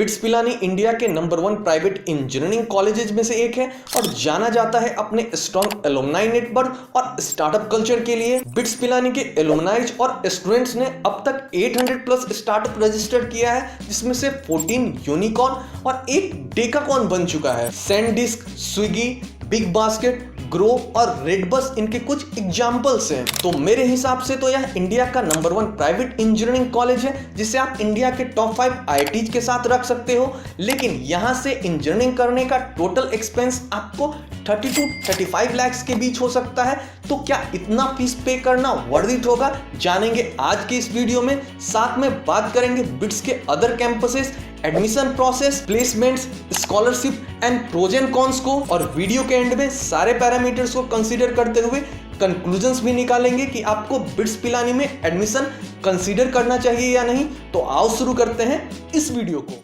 Bits Pilani India के number 1 private engineering colleges में से एक है और जाना जाता है अपने स्ट्रॉन्ग एलुमनाई नेटवर्क और स्टार्टअप कल्चर के लिए। बिट्स पिलानी के एलुमनाइज और स्टूडेंट्स ने अब तक 800 प्लस स्टार्टअप रजिस्टर किया है, जिसमें से 14 यूनिकॉर्न और एक डेकाकॉर्न बन चुका है। SanDisk, Swiggy, big basket, grow और रेडबस इनके कुछ एग्जाम्पल्स हैं। तो मेरे हिसाब से तो यह इंडिया का नंबर 1 प्राइवेट इंजीनियरिंग कॉलेज है, जिसे आप इंडिया के टॉप 5 आईआईटीज के साथ रख सकते हो। लेकिन यहां से इंजीनियरिंग करने का टोटल एक्सपेंस आपको 30 to 35 लाख के बीच हो सकता है। तो क्या इतना फीस पे करना वर्थ इट होगा, जानेंगे आज के इस वीडियो में। साथ में बात करेंगे बिट्स के other campuses, admission process, placements, scholarship and pros and cons को, और वीडियो के एंड में सारे पैरामीटर्स को कंसीडर करते हुए कंक्लूजन्स भी निकालेंगे कि आपको बिट्स पिलानी में एडमिशन कंसीडर करना चाहिए या नहीं। तो आओ शुरू करते हैं इस वीडियो को।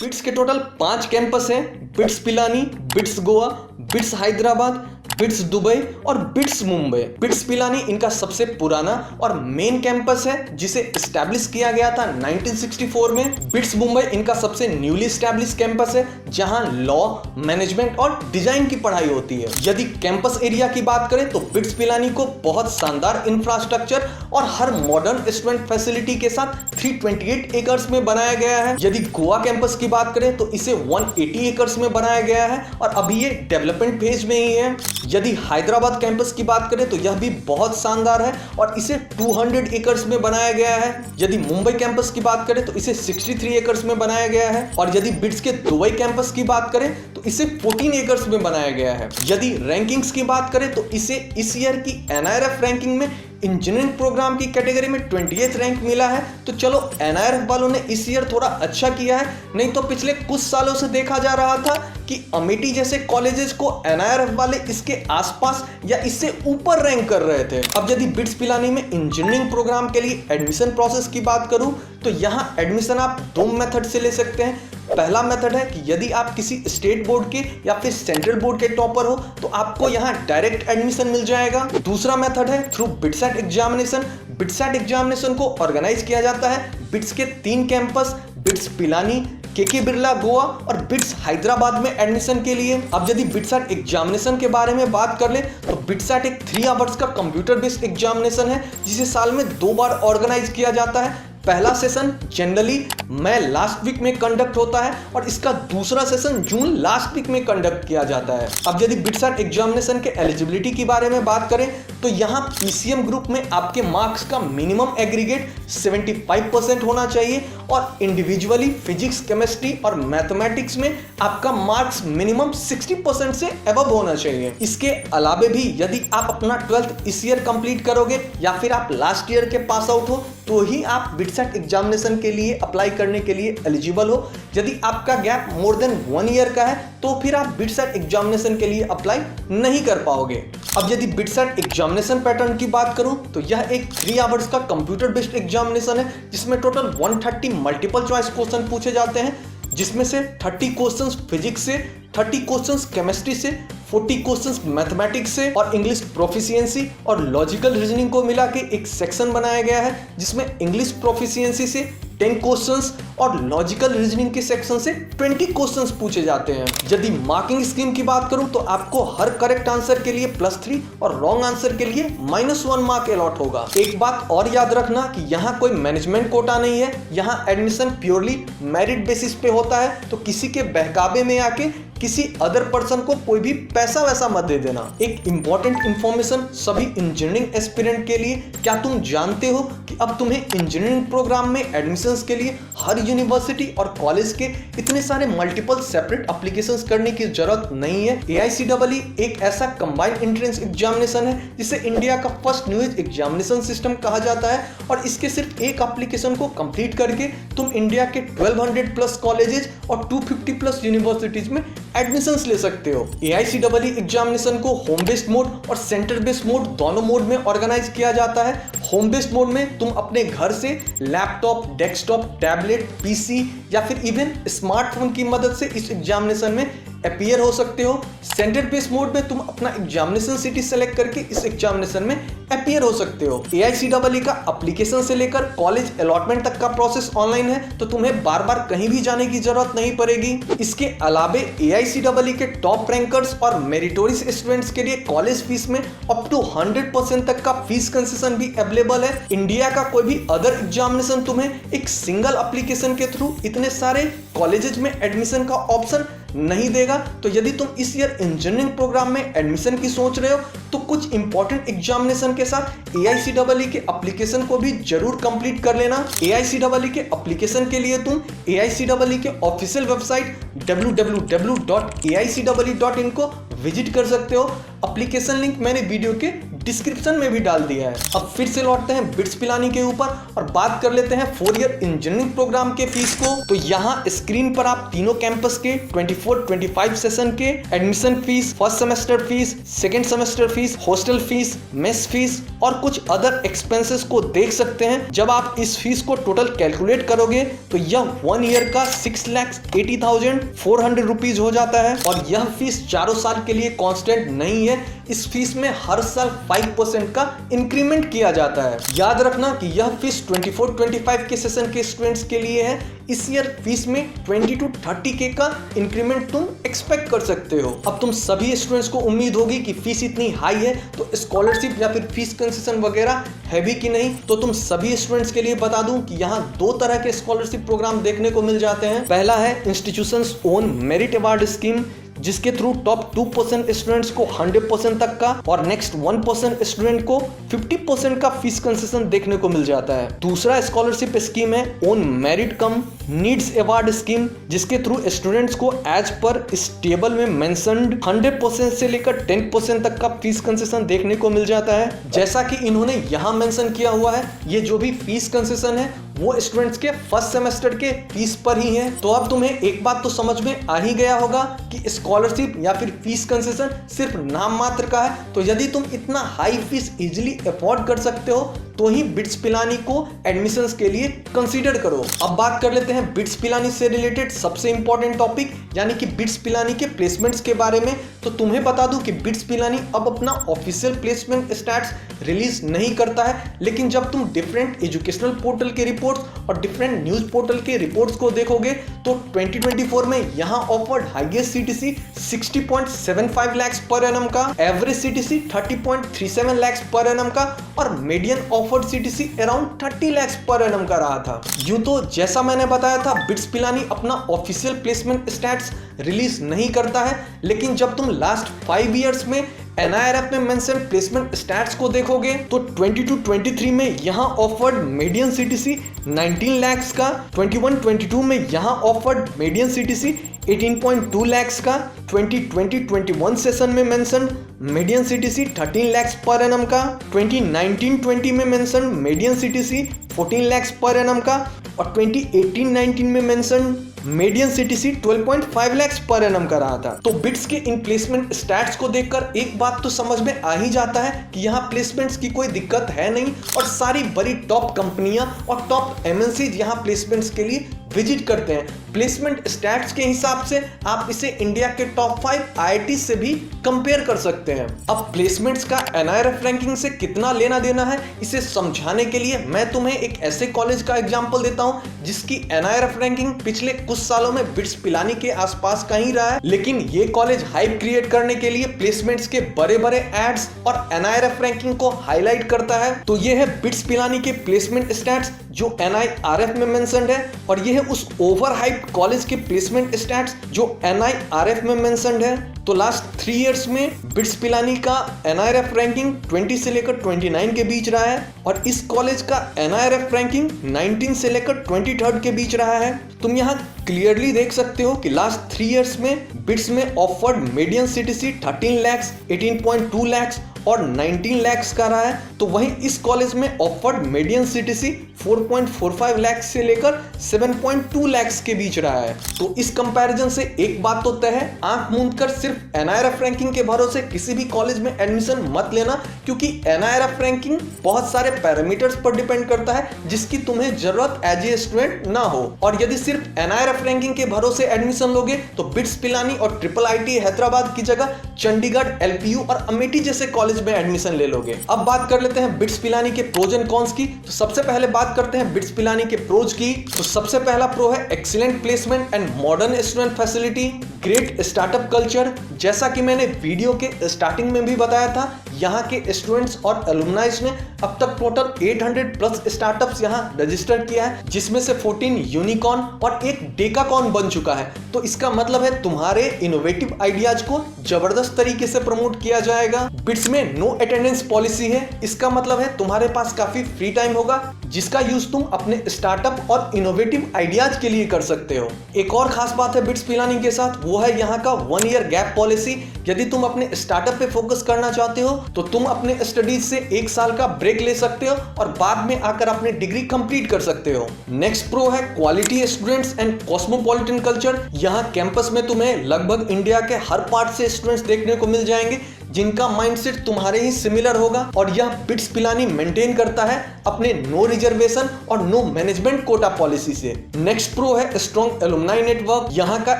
बिट्स के टोटल 5 कैंपस हैं। Bits Pilani, bits Goa, bits Hyderabad, bits Dubai और बिट्स मुंबई। बिट्स पिलानी इनका सबसे पुराना और मेन कैंपस है, जिसे एस्टैब्लिश किया गया था 1964 में। बिट्स मुंबई इनका सबसे न्यूली एस्टैब्लिश कैंपस है, जहां लॉ, मैनेजमेंट और डिजाइन की पढ़ाई होती है। यदि कैंपस एरिया की बात करें तो बिट्स पिलानी को बहुत शानदार इंफ्रास्ट्रक्चर और हर मॉडर्न स्टूडेंट फैसिलिटी के साथ 328 एकर्स में बनाया गया है। यदि गोवा कैंपस की बात करें तो इसे 180 एकर्स में बनाया गया है और अभी ये डेवलपमेंट फेज में ही है। यदि हैदराबाद कैंपस की बात करें तो यह भी बहुत शानदार है और इसे 200 एकर्स में बनाया गया है। यदि मुंबई कैंपस की बात करें तो इसे 63 एकर्स में बनाया गया है और यदि बिट्स के दुबई कैंपस की बात करें तो इसे 14 एकर्स में बनाया गया है। यदि रैंकिंग्स की बात करें तो इसे इस ईयर की NIRF रैंकिंग में इंजीनियरिंग प्रोग्राम की कैटेगरी में 20th रैंक मिला है। तो चलो NIRF वालों ने इस ईयर थोड़ा अच्छा किया है, नहीं तो पिछले कुछ सालों से देखा जा रहा था कि अमेठी जैसे कॉलेजेस को NIRF वाले इसके आसपास या इससे ऊपर रैंक कर रहे थे। अब यदि बिट्स पिलानी में इंजीनियरिंग प्रोग्राम के लिए एडमिशन प्रोसेस की बात करूं तो यहां एडमिशन आप 2 मेथड से ले सकते हैं। पहला मेथड है कि यदि आप किसी स्टेट बोर्ड के या फिर सेंट्रल बोर्ड के टॉपर हो तो आपको यहां डायरेक्ट एडमिशन मिल जाएगा। दूसरा मेथड है थ्रू बिट्सैट एग्जामिनेशन। बिट्सैट एग्जामिनेशन को ऑर्गेनाइज किया जाता है बिट्स के 3 कैंपस, बिट्स पिलानी, केके बिरला गोवा और बिट्स हैदराबाद में एडमिशन के लिए। अब यदि बिट्सैट एग्जामिनेशन के बारे में बात कर ले तो बिट्सैट एक 3 आवर्स का कंप्यूटर बेस्ड एग्जामिनेशन है, जिसे साल में 2 बार ऑर्गेनाइज किया जाता है। पहला सेशन जनरली मई लास्ट वीक में कंडक्ट होता है और इसका दूसरा सेशन जून लास्ट वीक में कंडक्ट किया जाता है। अब यदि बिट्सैट एग्जामिनेशन के एलिजिबिलिटी के बारे में बात करें तो यहाँ PCM ग्रुप में आपके मार्क्स का मिनिमम एग्रीगेट 75% होना चाहिए और इंडिविजुअली फिजिक्स, केमिस्ट्री और मैथमेटिक्स में आपका मार्क्स मिनिमम 60% से अबव होना चाहिए। इसके अलावे भी यदि आप अपना 12th इस ईयर कंप्लीट करोगे या फिर आप लास्ट ईयर के पास आउट हो तो ही आप बिट्सैट एग्जामिनेशन के लिए अप्लाई करने के लिए एलिजिबल हो। यदि आपका गैप मोर देन 1 ईयर का है तो फिर आप बिट्सैट एग्जामिनेशन के लिए अप्लाई नहीं कर पाओगे। अब यदि बिट्सैट एग्जामिनेशन पैटर्न की बात करूं तो यह एक 3 आवर्स का कंप्यूटर बेस्ड एग्जामिनेशन है, जिसमें टोटल 130 मल्टीपल चॉइस क्वेश्चन पूछे जाते हैं, जिसमें से 30 क्वेश्चंस फिजिक्स से, 30 क्वेश्चंस केमिस्ट्री से, 40 क्वेश्चंस मैथमेटिक्स से और इंग्लिश प्रोफिशिएंसी और लॉजिकल रीजनिंग को मिला के एक सेक्शन बनाया गया है, जिसमें इंग्लिश प्रोफिशिएंसी से 10 क्वेश्चंस और लॉजिकल रीजनिंग के सेक्शन से 20 क्वेश्चंस पूछे जाते हैं। यदि मार्किंग स्कीम की बात करूं तो आपको हर करेक्ट आंसर के लिए +3 और रॉन्ग आंसर के लिए -1 मार्क अलॉट होगा। एक बात और याद रखना कि यहाँ कोई मैनेजमेंट कोटा नहीं है, यहाँ एडमिशन प्योरली मेरिट बेसिस पे होता है। तो किसी के बहकावे में आके किसी अदर पर्सन को कोई भी पैसा वैसा मत दे देना। एक इंपॉर्टेंट इंफॉर्मेशन सभी इंजीनियरिंग एस्पिरेंट के लिए, क्या तुम जानते हो कि अब तुम्हें इंजीनियरिंग प्रोग्राम में एडमिशंस के लिए हर यूनिवर्सिटी और कॉलेज के इतने सारे मल्टीपल सेपरेट एप्लीकेशंस करने की जरूरत नहीं है। AICEE एक ऐसा कंबाइंड एंट्रेंस एग्जामिनेशन है जिसे इंडिया का फर्स्ट न्यूज एग्जामिनेशन सिस्टम कहा जाता है और इसके सिर्फ एक एप्लीकेशन को कंप्लीट करके तुम इंडिया के 1200 प्लस कॉलेजेस और 250 प्लस यूनिवर्सिटीज में एडमिशंस ले सकते हो। AICEE एग्जामिनेशन को होम बेस्ड मोड और सेंटर बेस्ड मोड दोनों मोड में ऑर्गेनाइज किया जाता है। होम बेस्ड मोड में तुम अपने घर से लैपटॉप, डेस्कटॉप, टैबलेट, पीसी या फिर इवन स्मार्टफोन की मदद से इस एग्जामिनेशन में अपीयर हो सकते हो। सेंटर बेस्ड मोड में तुम अपना एग्जामिनेशन सिटी सेलेक्ट करके इस एग्जामिनेशन में अपीयर हो सकते हो। AICEE का एप्लीकेशन से लेकर कॉलेज अलॉटमेंट तक का प्रोसेस ऑनलाइन है, तो तुम्हें बार बार कहीं भी जाने की जरूरत नहीं पड़ेगी। इसके अलावा AICEE के टॉप रैंकर्स और मेरिटोरियस स्टूडेंट्स के लिए कॉलेज फीस में अप टू 100% तक का फीस कंसेशन भी अवेलेबल है। इंडिया का कोई भी अदर एग्जामिनेशन तुम्हें एक सिंगल एप्लीकेशन के थ्रू इतने सारे कॉलेजेस में एडमिशन का ऑप्शन नहीं देगा। तो यदि तुम इस ईयर इंजीनियरिंग प्रोग्राम में एडमिशन की सोच रहे हो तो कुछ इंपॉर्टेंट एग्जामिनेशन के साथ AICEE के एप्लीकेशन को भी जरूर कंप्लीट कर लेना। AICEE के एप्लीकेशन के लिए तुम AICEE के ऑफिशियल वेबसाइट www.aiceee.in को विजिट कर सकते हो। एप्लीकेशन लिंक मैंने वीडियो के डिस्क्रिप्शन में भी डाल दिया है। अब फिर से लौटते हैं बिट्स पिलानी के ऊपर और बात कर लेते हैं 4 ईयर इंजीनियरिंग प्रोग्राम के फीस को। तो यहाँ स्क्रीन पर आप तीनों कैंपस के 24-25 सेशन के admission fees, first semester fees, second semester fees, hostel fees, mess fees और कुछ अदर एक्सपेंसेस को देख सकते हैं। जब आप इस फीस को टोटल कैलकुलेट करोगे तो यह 1 ईयर का 6,80,400 रुपीज हो जाता है। और यह फीस चारों साल के लिए कांस्टेंट नहीं है, इस फीस में हर साल 5% का इंक्रीमेंट किया जाता है। याद रखना कि यह फीस 24-25 के सेशन के स्टूडेंट्स के लिए है। इस ईयर फीस में 20-30K का इंक्रीमेंट तुम एक्सपेक्ट कर सकते हो। अब तुम सभी स्टूडेंट्स को उम्मीद होगी कि फीस इतनी हाई है तो स्कॉलरशिप या फिर फीस कंसेशन वगैरह है भी कि नहीं। तो तुम सभी स्टूडेंट्स के लिए बता दूं कि यहाँ 2 तरह के स्कॉलरशिप प्रोग्राम देखने को मिल जाते हैं। पहला है institutions own merit award scheme, जिसके थ्रू टॉप 2% स्टूडेंट्स को 100% तक का और नेक्स्ट 1% स्टूडेंट को 50% का फीस कंसेशन देखने को मिल जाता है। दूसरा स्कॉलरशिप स्कीम है ओन मेरिट कम नीड्स अवार्ड स्कीम, जिसके थ्रू स्टूडेंट्स को एज पर इस टेबल में मेंशन्ड 100% से लेकर 10% तक का फीस कंसेशन देखने को मिल जाता है। जैसा कि इन्होंने यहाँ मेंशन किया हुआ है, ये जो भी फीस कंसेशन है वो स्टूडेंट्स के फर्स्ट सेमेस्टर के फीस पर ही है। तो अब तुम्हें एक बात तो समझ में आ ही गया होगा कि स्कॉलरशिप या फिर फीस कंसेशन सिर्फ नाम मात्र का है। तो यदि तुम इतना हाई फीस इजीली अफोर्ड कर सकते हो तो ही बिट्स पिलानी को एडमिशंस के लिए कंसीडर करो। अब बात कर लेते हैं बिट्स पिलानी से रिलेटेड सबसे इंपॉर्टेंट टॉपिक यानी कि बिट्स पिलानी के प्लेसमेंट्स के बारे में। तो तुम्हें बता दूं कि बिट्स पिलानी अब अपना ऑफिशियल प्लेसमेंट स्टैट्स रिलीज नहीं करता है, लेकिन जब तुम डिफरेंट एजुकेशनल पोर्टल के रिपोर्ट्स और डिफरेंट न्यूज पोर्टल के रिपोर्ट्स को देखोगे तो 2024 में यहाँ offered highest CTC 60.75 lakh per annum का, average CTC 30.37 lakh per annum का और median offered CTC around 30 lakh per annum का रहा था। यूं तो जैसा मैंने बताया था बिट्स पिलानी अपना ऑफिशियल प्लेसमेंट स्टैट्स रिलीज नहीं करता है, लेकिन जब तुम लास्ट 5 इयर्स में NIRF में मेंशन प्लेसमेंट स्टैट्स को देखोगे तो 22-23 में यहाँ ऑफर्ड मीडियन CTC 19 लाख का, 21-22 में यहाँ ऑफर्ड मीडियन CTC 18.2 लाख का, 2020-21 सेशन में mention median CTC 13 lakh per annum का, 2019-20 में mention median CTC 14 lakh per annum का और 2018-19 में mention median CTC 12.5 lakh per annum का रहा था। तो बिट्स के इन प्लेसमेंट स्टैट्स को देखकर एक बात तो समझ में आ ही जाता है कि यहाँ प्लेसमेंट्स की कोई दिक्कत है नहीं और सारी बड़ी टॉप कंपनियां और टॉप MNCs यहाँ प्लेसमेंट्स के लिए विजिट करते हैं। प्लेसमेंट स्टैट्स के हिसाब से आप इसे इंडिया के टॉप 5 IIT से भी कंपेयर कर सकते हैं। अब प्लेसमेंट्स का NIRF रैंकिंग से कितना लेना देना है इसे समझाने के लिए मैं तुम्हें एक ऐसे कॉलेज का एग्जांपल देता हूं जिसकी NIRF रैंकिंग पिछले कुछ सालों में बिट्स पिलानी के आसपास का ही रहा है, लेकिन ये कॉलेज हाइप क्रिएट करने के लिए प्लेसमेंट्स के बड़े बड़े एड्स और NIRF रैंकिंग को हाईलाइट करता है। तो ये है बिट्स पिलानी के प्लेसमेंट स्टैट्स जो NIRF में मेंशन्ड है और ये है उस ओवर हाइप कॉलेज के प्लेसमेंट स्टैट्स जो NIRF में मेंशन्ड है। तो लास्ट 3 इयर्स में बिट्स पिलानी का NIRF रैंकिंग 20 से लेकर 29 के बीच रहा है और इस कॉलेज का NIRF रैंकिंग 19 से लेकर 23 के बीच रहा है। तुम यहाँ क्लियरली देख सकते हो कि लास्ट 3 इयर्स में बिट्स में offered median CTC 13 lakh, 18.2 lakh और 19 lakhs का रहा है, तो वहीं इस कॉलेज में ऑफर्ड मीडियन सीटीसी 4.45 लाख से लेकर 7.2 लाख के बीच रहा है। तो इस कंपैरिजन से एक बात तो तय है, आंख मूंद कर सिर्फ एनआईआरएफ रैंकिंग के भरोसे किसी भी कॉलेज में एडमिशन मत लेना, क्योंकि एनआईआरएफ रैंकिंग बहुत सारे पैरामीटर्स पर डिपेंड करता है जिसकी तुम्हें जरूरत एज ए स्टूडेंट ना हो। और यदि सिर्फ एनआईआरएफ रैंकिंग के भरोसे एडमिशन लोगे तो बिट्स पिलानी और ट्रिपल आईटी हैदराबाद की जगह चंडीगढ़, एलपीयू और अमेठी जैसे कॉलेज में एडमिशन ले लोगे। अब बात कर लेते हैं बिट्स पिलानी के प्रोज एंड कॉन्स की। तो सबसे पहले बात करते हैं बिट्स पिलानी के प्रोज की। तो सबसे पहला प्रो है excellent placement and modern student facility, great startup culture. जैसा कि मैंने वीडियो के स्टार्टिंग में भी बताया था, यहाँ के स्टूडेंट्स और एलुमनाइज ने अब तक टोटल 800 प्लस स्टार्टअप्स यहाँ रजिस्टर किया है, जिसमें से 14 यूनिकॉर्न और एक डेकाकॉर्न बन चुका है। तो इसका मतलब है तुम्हारे इनोवेटिव आइडियाज को जबरदस्त तरीके से प्रमोट किया जाएगा। बिट्स में नो अटेंडेंस पॉलिसी है, इसका मतलब है तुम्हारे पास काफी फ्री टाइम होगा जिसका यूज तुम अपने स्टार्टअप और इनोवेटिव आइडियाज के लिए कर सकते हो। एक और खास बात है बिट्स पिलानी के साथ, वो है यहाँ का 1 ईयर गैप पॉलिसी। यदि तुम अपने स्टार्टअप पे फोकस करना चाहते हो तो तुम अपने स्टडीज से 1 साल का ब्रेक ले सकते हो और बाद में आकर अपनी डिग्री कंप्लीट कर सकते हो। नेक्स्ट प्रो है quality students and cosmopolitan culture. यहाँ कैंपस में तुम्हें लगभग इंडिया के हर पार्ट से स्टूडेंट्स देखने को मिल जाएंगे जिनका माइंडसेट तुम्हारे ही सिमिलर होगा, और यह बिट्स पिलानी मेंटेन करता है अपने नो रिजर्वेशन और नो मैनेजमेंट कोटा पॉलिसी से। नेक्स्ट प्रो है स्ट्रॉन्ग एलुमनाई नेटवर्क। यहाँ का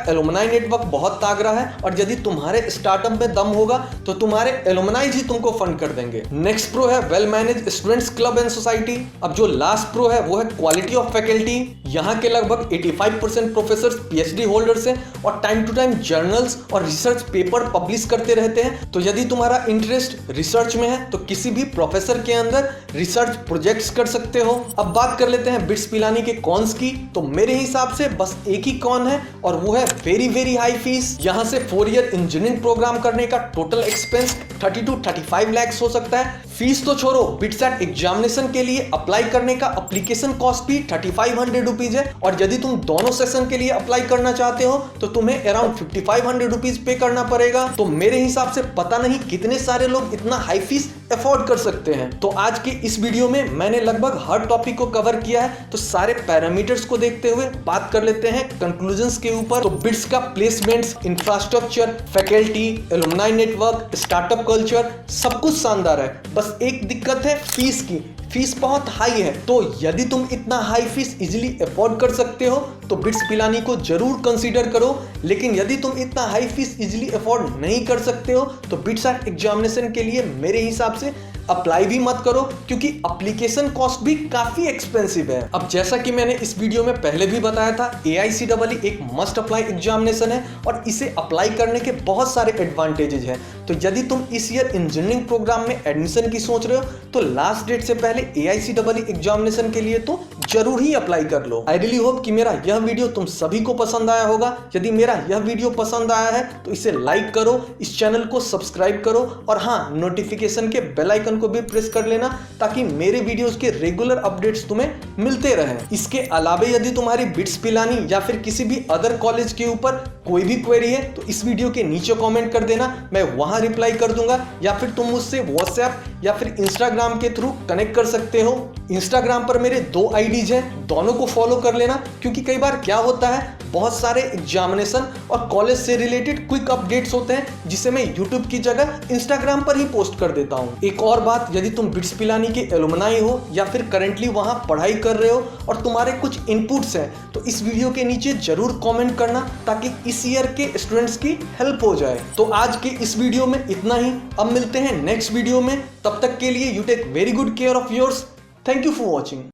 एलुमनाई नेटवर्क बहुत तागड़ा है और यदि तुम्हारे स्टार्टअप में दम होगा तो तुम्हारे एलुमनाई ही तुमको फंड कर देंगे। नेक्स्ट प्रो है well manage students club and society. अब जो लास्ट प्रो है वो है क्वालिटी ऑफ फैकल्टी। यहाँ के लगभग 85% प्रोफेसर पीएचडी होल्डर्स हैं और टाइम टू टाइम जर्नल्स और रिसर्च पेपर पब्लिश करते रहते हैं। तो यदि तुम्हारा इंटरेस्ट रिसर्च में है तो किसी भी प्रोफेसर के अंदर रिसर्च प्रोजेक्ट्स कर सकते हो। अब बात कर लेते हैं बिट्स पिलानी के कॉन्स की। तो मेरे हिसाब से बस एक ही कॉन है और वो है वेरी हाई फीस। यहाँ से 4 ईयर इंजीनियरिंग प्रोग्राम करने का टोटल एक्सपेंस 30 to 35 लाख हो सकता है। फीस तो छोड़ो, बिट्सैट एग्जामिनेशन के लिए अप्लाई करने का एप्लीकेशन कॉस्ट भी 3500 रुपीज है, और यदि तुम दोनों सेशन के लिए अप्लाई करना चाहते हो तो तुम्हें अराउंड 5500 रुपीज पे करना पड़ेगा। तो मेरे हिसाब से पता नहीं कितने सारे लोग इतना हाई फीस अफोर्ड कर सकते हैं। तो आज के इस वीडियो में मैंने लगभग हर टॉपिक को कवर किया है। तो सारे पैरामीटर्स को देखते हुए बात कर लेते हैं कंक्लूजन्स के ऊपर। तो बिट्स का placements, infrastructure, faculty, alumni network, startup culture सब कुछ शानदार है। बस एक दिक्कत है फीस की। फीस बहुत हाई है, तो यदि तुम इतना हाई फीस इजीली अफोर्ड कर सकते हो तो बिट्स पिलानी को जरूर कंसीडर करो। लेकिन यदि तुम इतना हाई फीस इजीली अफोर्ड नहीं कर सकते हो तो बिट्सैट एग्जामिनेशन के लिए मेरे हिसाब से अप्लाई भी मत करो, क्योंकि एप्लीकेशन कॉस्ट भी काफी एक्सपेंसिव है। अब जैसा कि मैंने इस वीडियो में पहले भी बताया था, AICEE एक मस्ट अप्लाई एग्जामिनेशन है और इसे अप्लाई करने के बहुत सारे एडवांटेजेस हैं। तो यदि तुम इस ईयर इंजीनियरिंग प्रोग्राम में एडमिशन की सोच रहे हो तो लास्ट डेट से पहले AICEE एग्जामिनेशन के लिए तो जरूर ही अप्लाई कर लो। आई रियली होप कि मेरा यह वीडियो तुम सभी को पसंद आया होगा। यदि मेरा यह वीडियो पसंद आया है तो इसे लाइक करो, इस चैनल को सब्सक्राइब करो और हाँ, नोटिफिकेशन के बेल आइकन को भी प्रेस कर लेना ताकि मेरे वीडियोस के रेगुलर अपडेट्स तुम्हें मिलते रहें। इसके अलावा यदि तुम्हारी बिट्स पिलानी या फिर किसी भी अदर कॉलेज के ऊपर कोई भी क्वेरी है तो इस वीडियो के नीचे कमेंट कर देना, मैं वहां रिप्लाई कर दूंगा, या फिर तुम मुझसे व्हाट्सएप या फिर इंस्टाग्राम के थ्रू कनेक्ट कर सकते हो। इंस्टाग्राम पर मेरे 2 आईडीज हैं, दोनों को फॉलो कर लेना, क्योंकि कई बार क्या होता है बहुत सारे एग्जामिनेशन और कॉलेज से रिलेटेड क्विक अपडेट्स होते हैं जिसे मैं यूट्यूब की जगह इंस्टाग्राम पर ही पोस्ट कर देता हूं। एक और बात, यदि तुम बिट्स पिलानी के एलुमनाई हो या फिर करंटली वहां पढ़ाई कर रहे हो और तुम्हारे कुछ इनपुट्स हैं तो इस वीडियो के नीचे जरूर कमेंट करना ताकि इस ईयर के स्टूडेंट्स की हेल्प हो जाए। तो आज के इस वीडियो में इतना ही, अब मिलते हैं नेक्स्ट वीडियो में। तब तक के लिए you take very good care of yours. Thank you for watching.